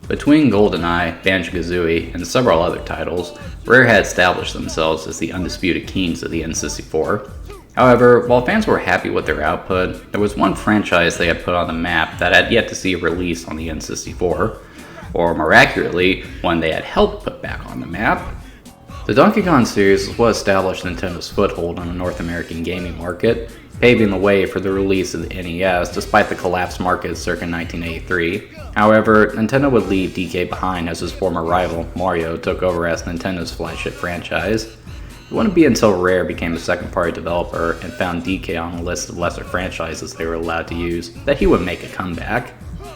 Between GoldenEye, Banjo-Kazooie, and several other titles, Rare had established themselves as the undisputed kings of the N64. However, while fans were happy with their output, there was one franchise they had put on the map that had yet to see a release on the N64, or more accurately, one they had helped put back on the map. The Donkey Kong series was what established Nintendo's foothold on the North American gaming market, paving the way for the release of the NES despite the collapsed market circa 1983. However, Nintendo would leave DK behind as his former rival, Mario, took over as Nintendo's flagship franchise. It wouldn't be until Rare became a second-party developer and found DK on a list of lesser franchises they were allowed to use that he would make a comeback.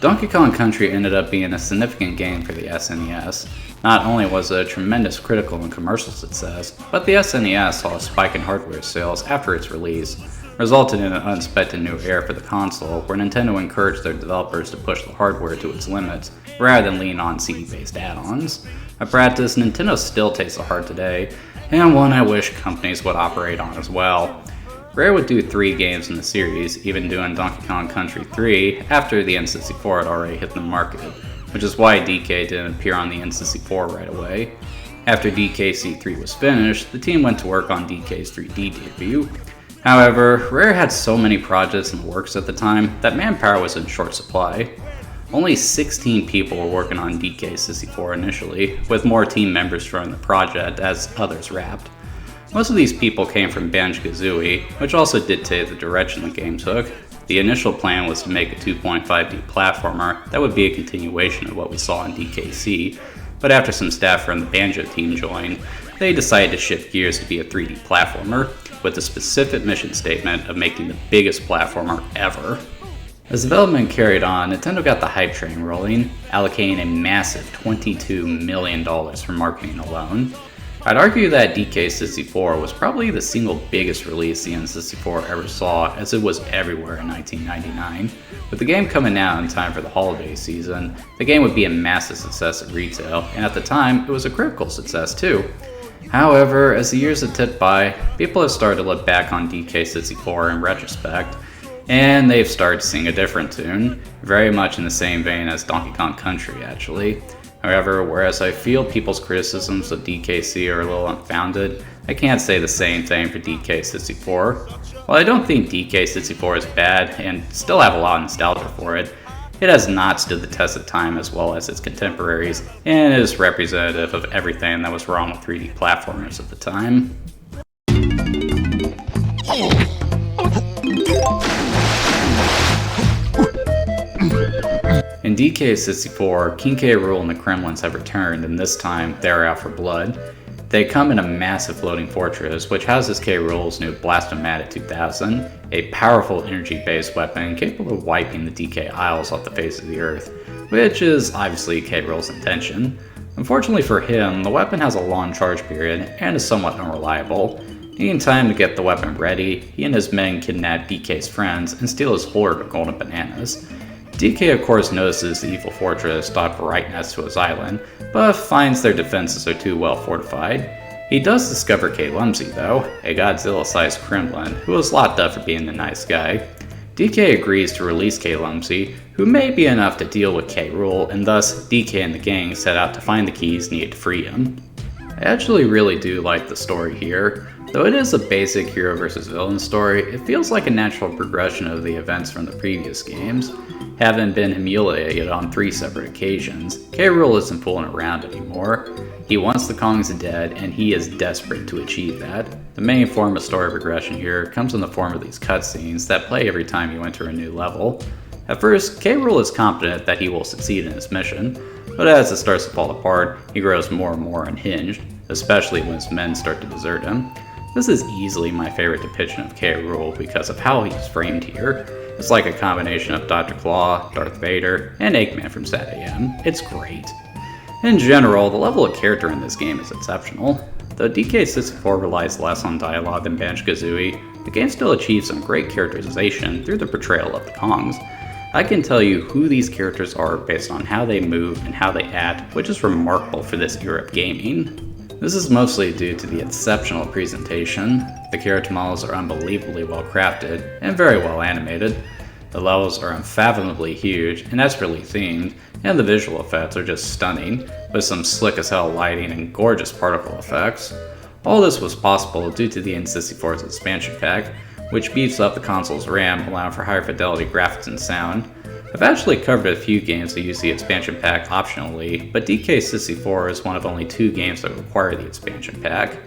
Donkey Kong Country ended up being a significant game for the SNES. Not only was it a tremendous critical and commercial success, but the SNES saw a spike in hardware sales after its release, resulting in an unexpected new era for the console where Nintendo encouraged their developers to push the hardware to its limits rather than lean on CD-based add-ons. A practice Nintendo still takes to heart today, and one I wish companies would operate on as well. Rare would do 3 games in the series, even doing Donkey Kong Country 3 after the N64 had already hit the market, which is why DK didn't appear on the N64 right away. After DKC3 was finished, the team went to work on DK's 3D debut. However, Rare had so many projects in the works at the time that manpower was in short supply. Only 16 people were working on DK64 initially, with more team members joining the project as others wrapped. Most of these people came from Banjo-Kazooie, which also dictated the direction the game took. The initial plan was to make a 2.5D platformer that would be a continuation of what we saw in DKC, but after some staff from the Banjo team joined, they decided to shift gears to be a 3D platformer, with the specific mission statement of making the biggest platformer ever. As development carried on, Nintendo got the hype train rolling, allocating a massive $22 million for marketing alone. I'd argue that DK64 was probably the single biggest release the N64 ever saw, as it was everywhere in 1999. With the game coming out in time for the holiday season, the game would be a massive success at retail, and at the time, it was a critical success too. However, as the years have ticked by, people have started to look back on DK64 in retrospect, and they've started to sing a different tune, very much in the same vein as Donkey Kong Country actually. However, whereas I feel people's criticisms of DKC are a little unfounded, I can't say the same thing for DK64. While I don't think DK64 is bad and still have a lot of nostalgia for it, it has not stood the test of time as well as its contemporaries, and is representative of everything that was wrong with 3D platformers at the time. In DK64, King K. Rool and the Kremlins have returned, and this time they're out for blood. They come in a massive floating fortress, which houses K. Rool's new Blastomat 2000, a powerful energy-based weapon capable of wiping the DK Isles off the face of the Earth, which is obviously K. Rool's intention. Unfortunately for him, the weapon has a long charge period and is somewhat unreliable. Needing time to get the weapon ready, he and his men kidnap DK's friends and steal his hoard of golden bananas. DK of course notices the evil fortress docked right next to his island, but finds their defenses are too well fortified. He does discover K. Lumsy though, a Godzilla-sized Kremlin who was locked up for being the nice guy. DK agrees to release K. Lumsy, who may be enough to deal with K. Rool, and thus DK and the gang set out to find the keys needed to free him. I actually really do like the story here. Though it is a basic hero versus villain story, it feels like a natural progression of the events from the previous games. Having been humiliated on 3 separate occasions, K. Rool isn't fooling around anymore. He wants the Kongs dead, and he is desperate to achieve that. The main form of story progression here comes in the form of these cutscenes that play every time you enter a new level. At first, K. Rool is confident that he will succeed in his mission, but as it starts to fall apart, he grows more and more unhinged, especially when his men start to desert him. This is easily my favorite depiction of K. Rool because of how he's framed here. It's like a combination of Dr. Claw, Darth Vader, and Eggman from SatAM. It's great. In general, the level of character in this game is exceptional. Though DK64 relies less on dialogue than Banjo-Kazooie, the game still achieves some great characterization through the portrayal of the Kongs. I can tell you who these characters are based on how they move and how they act, which is remarkable for this era of gaming. This is mostly due to the exceptional presentation. The character models are unbelievably well crafted and very well animated. The levels are unfathomably huge and desperately themed, and the visual effects are just stunning, with some slick as hell lighting and gorgeous particle effects. All this was possible due to the N64's expansion pack, which beefs up the console's RAM, allowing for higher fidelity graphics and sound. I've actually covered a few games that use the expansion pack optionally, but DK64 is one of only 2 games that require the expansion pack.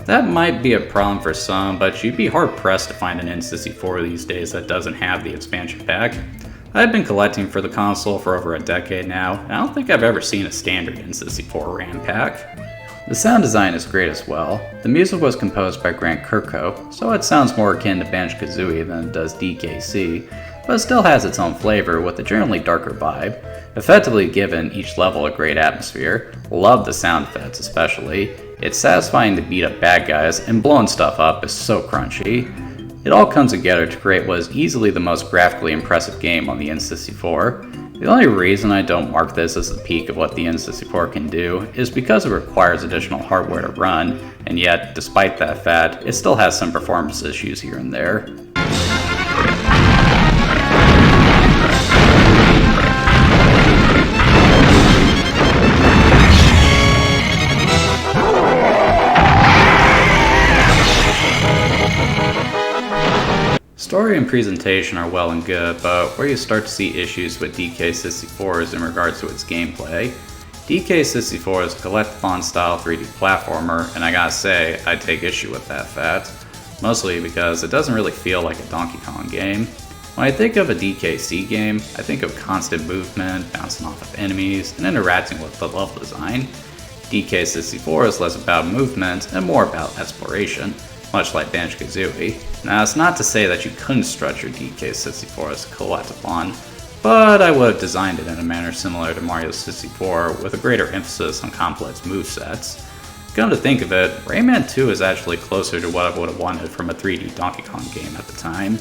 That might be a problem for some, but you'd be hard pressed to find an N64 these days that doesn't have the expansion pack. I've been collecting for the console for over a decade now, and I don't think I've ever seen a standard N64 RAM pack. The sound design is great as well. The music was composed by Grant Kirkhope, so it sounds more akin to Banjo-Kazooie than it does DKC, but it still has its own flavor with a generally darker vibe, effectively giving each level a great atmosphere. Love the sound effects especially. It's satisfying to beat up bad guys, and blowing stuff up is so crunchy. It all comes together to create what is easily the most graphically impressive game on the N64. The only reason I don't mark this as the peak of what the N64 can do is because it requires additional hardware to run, and yet, despite that fact, it still has some performance issues here and there. Story and presentation are well and good, but where you start to see issues with DK64 is in regards to its gameplay. DK64 is a collectathon style 3D platformer, and I gotta say, I take issue with that fact, mostly because it doesn't really feel like a Donkey Kong game. When I think of a DKC game, I think of constant movement, bouncing off of enemies, and interacting with the level design. DK64 is less about movement and more about exploration, much like Banjo-Kazooie. Now, it's not to say that you couldn't structure DK64 as a collectathon, but I would have designed it in a manner similar to Mario 64 with a greater emphasis on complex movesets. Come to think of it, Rayman 2 is actually closer to what I would have wanted from a 3D Donkey Kong game at the time.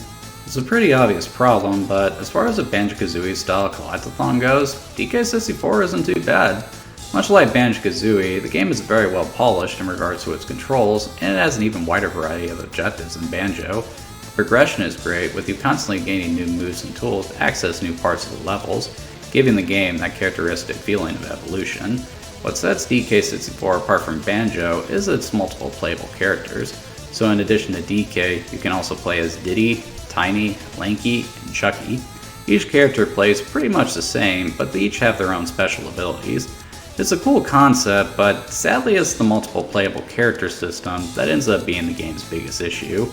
It's a pretty obvious problem, but as far as a Banjo-Kazooie style collectathon goes, DK64 isn't too bad. Much like Banjo-Kazooie, the game is very well polished in regards to its controls, and it has an even wider variety of objectives than Banjo. The progression is great, with you constantly gaining new moves and tools to access new parts of the levels, giving the game that characteristic feeling of evolution. What sets DK64 apart from Banjo is its multiple playable characters. So in addition to DK, you can also play as Diddy, Tiny, Lanky, and Chucky. Each character plays pretty much the same, but they each have their own special abilities. It's a cool concept, but sadly it's the multiple playable character system that ends up being the game's biggest issue.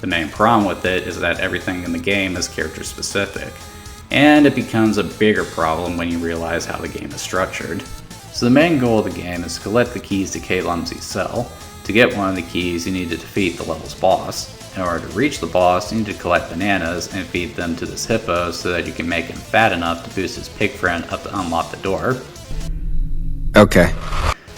The main problem with it is that everything in the game is character specific, and it becomes a bigger problem when you realize how the game is structured. So the main goal of the game is to collect the keys to K. Lumsey's cell. To get one of the keys, you need to defeat the level's boss. In order to reach the boss, you need to collect bananas and feed them to this hippo so that you can make him fat enough to boost his pig friend up to unlock the door. Okay.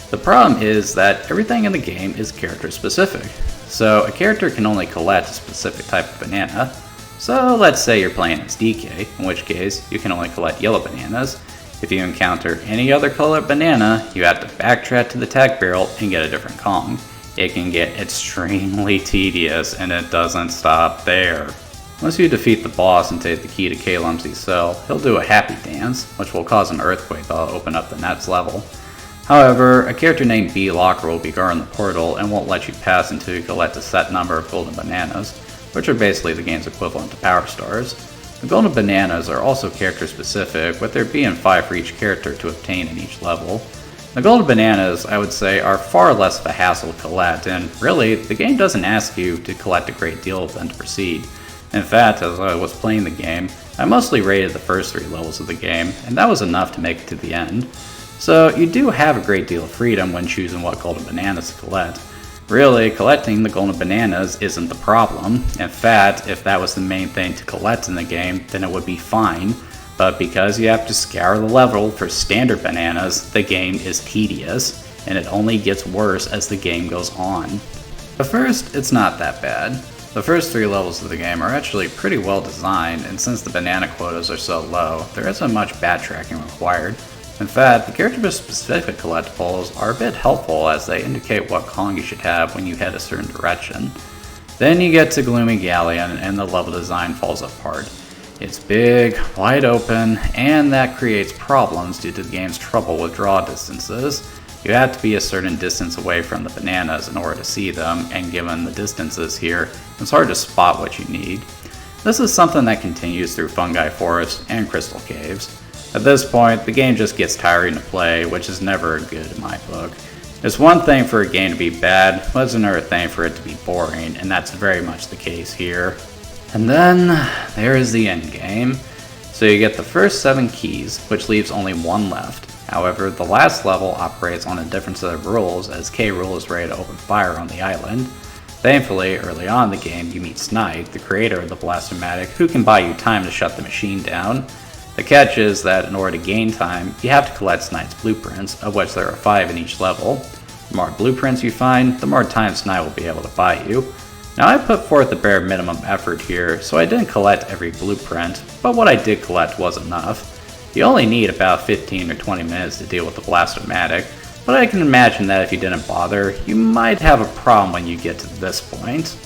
The problem is that everything in the game is character specific. So a character can only collect a specific type of banana. So let's say you're playing as DK, in which case you can only collect yellow bananas. If you encounter any other colored banana, you have to backtrack to the tag barrel and get a different Kong. It can get extremely tedious, and it doesn't stop there. Once you defeat the boss and take the key to K. Lumsey's cell, he'll do a happy dance, which will cause an earthquake that'll open up the next level. However, a character named B. Locker will be guarding the portal and won't let you pass until you collect a set number of golden bananas, which are basically the game's equivalent to Power Stars. The golden bananas are also character specific, with there being 5 for each character to obtain in each level. The golden bananas, I would say, are far less of a hassle to collect, and really, the game doesn't ask you to collect a great deal of them to proceed. In fact, as I was playing the game, I mostly rated the first 3 levels of the game, and that was enough to make it to the end. So you do have a great deal of freedom when choosing what golden bananas to collect. Really, collecting the golden bananas isn't the problem. In fact, if that was the main thing to collect in the game, then it would be fine. But because you have to scour the level for standard bananas, the game is tedious, and it only gets worse as the game goes on. But first, it's not that bad. The first 3 levels of the game are actually pretty well designed, and since the banana quotas are so low, there isn't much backtracking required. In fact, the character-specific collectibles are a bit helpful as they indicate what Kong you should have when you head a certain direction. Then you get to Gloomy Galleon and the level design falls apart. It's big, wide open, and that creates problems due to the game's trouble with draw distances. You have to be a certain distance away from the bananas in order to see them, and given the distances here, it's hard to spot what you need. This is something that continues through Fungi Forest and Crystal Caves. At this point, the game just gets tiring to play, which is never good in my book. It's one thing for a game to be bad, but it's another thing for it to be boring, and that's very much the case here. And then, there is the end game. So you get the first 7 keys, which leaves only 1 left. However, the last level operates on a different set of rules, as K. Rool is ready to open fire on the island. Thankfully, early on in the game, you meet Snipe, the creator of the Bladeslinger, who can buy you time to shut the machine down. The catch is that in order to gain time, you have to collect Snipe's blueprints, of which there are 5 in each level. The more blueprints you find, the more time Snipe will be able to buy you. Now I put forth the bare minimum effort here, so I didn't collect every blueprint, but what I did collect was enough. You only need about 15 or 20 minutes to deal with the Blastomatic, but I can imagine that if you didn't bother, you might have a problem when you get to this point.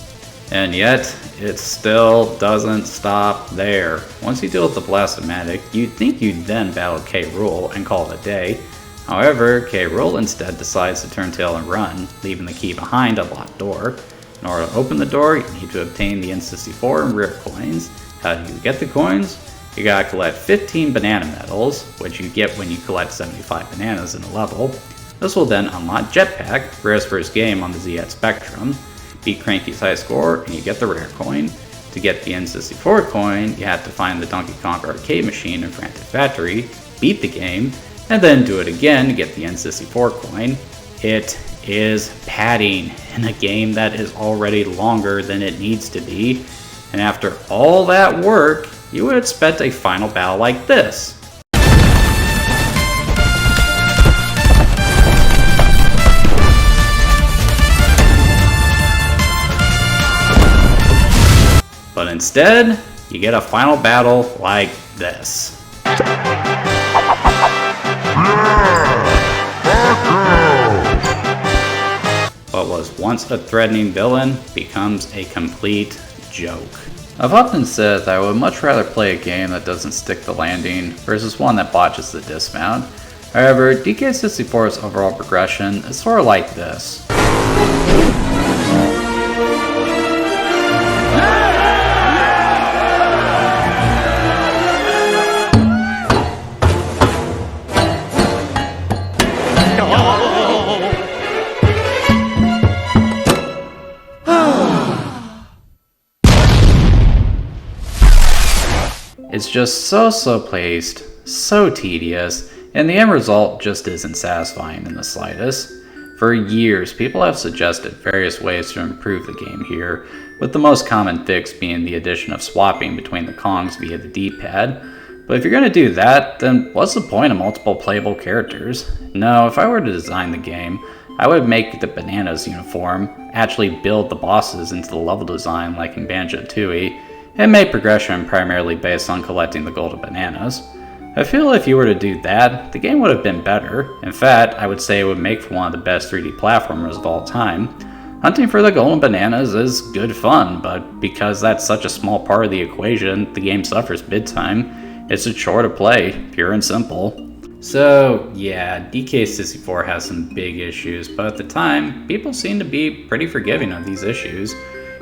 And yet, it still doesn't stop there. Once you deal with the Blastomatic, you'd think you'd then battle K. Rool and call it a day. However, K. Rool instead decides to turn tail and run, leaving the key behind a locked door. In order to open the door, you need to obtain the N64 and rare coins. How do you get the coins? You gotta collect 15 banana medals, which you get when you collect 75 bananas in a level. This will then unlock Jetpack, Rare's first game on the ZX Spectrum. Beat Cranky's high score, and you get the rare coin. To get the N64 coin, you have to find the Donkey Kong arcade machine in Frantic Factory, beat the game, and then do it again to get the N64 coin. It is padding in a game that is already longer than it needs to be, and after all that work, you would expect a final battle like this. But instead, you get a final battle like this. What was once a threatening villain becomes a complete joke. I've often said that I would much rather play a game that doesn't stick the landing versus one that botches the dismount. However, DK64's overall progression is sort of like this. It's just so slow paced, so tedious, and the end result just isn't satisfying in the slightest. For years, people have suggested various ways to improve the game here, with the most common fix being the addition of swapping between the Kongs via the D-pad. But if you're going to do that, then what's the point of multiple playable characters? No, if I were to design the game, I would make the Bananas uniform, actually build the bosses into the level design like in Banjo-Tooie, and make progression primarily based on collecting the golden bananas. I feel if you were to do that, the game would have been better. In fact, I would say it would make for one of the best 3D platformers of all time. Hunting for the golden bananas is good fun, but because that's such a small part of the equation, the game suffers big time. It's a chore to play, pure and simple. So yeah, DK64 has some big issues, but at the time, people seemed to be pretty forgiving of these issues.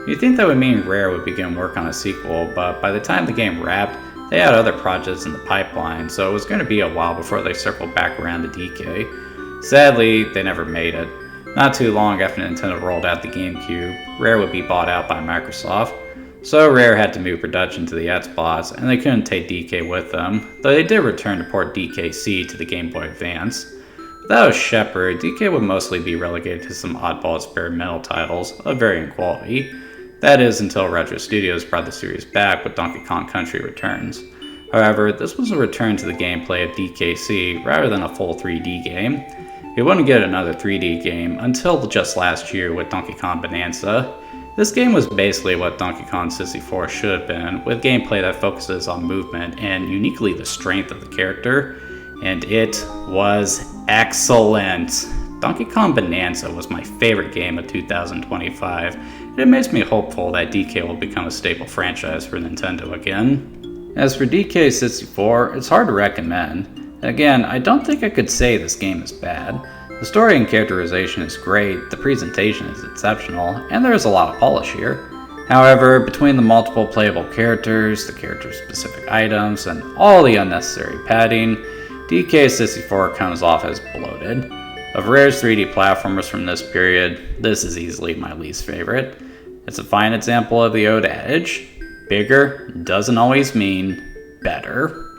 You'd think that would mean Rare would begin work on a sequel, but by the time the game wrapped, they had other projects in the pipeline, so it was going to be a while before they circled back around to DK. Sadly, they never made it. Not too long after Nintendo rolled out the GameCube, Rare would be bought out by Microsoft, so Rare had to move production to the Xbox, and they couldn't take DK with them, though they did return to port DKC to the Game Boy Advance. Without Shepard, DK would mostly be relegated to some oddball experimental titles of varying quality. That is until Retro Studios brought the series back with Donkey Kong Country Returns. However, this was a return to the gameplay of DKC rather than a full 3D game. We wouldn't get another 3D game until just last year with Donkey Kong Bonanza. This game was basically what Donkey Kong 64 should have been, with gameplay that focuses on movement and uniquely the strength of the character, and it was excellent. Donkey Kong Bonanza was my favorite game of 2025, and it makes me hopeful that DK will become a staple franchise for Nintendo again. As for DK64, it's hard to recommend. And again, I don't think I could say this game is bad. The story and characterization is great, the presentation is exceptional, and there is a lot of polish here. However, between the multiple playable characters, the character-specific items, and all the unnecessary padding, DK64 comes off as bloated. Of Rare's 3D platformers from this period, this is easily my least favorite. It's a fine example of the old adage, bigger doesn't always mean better.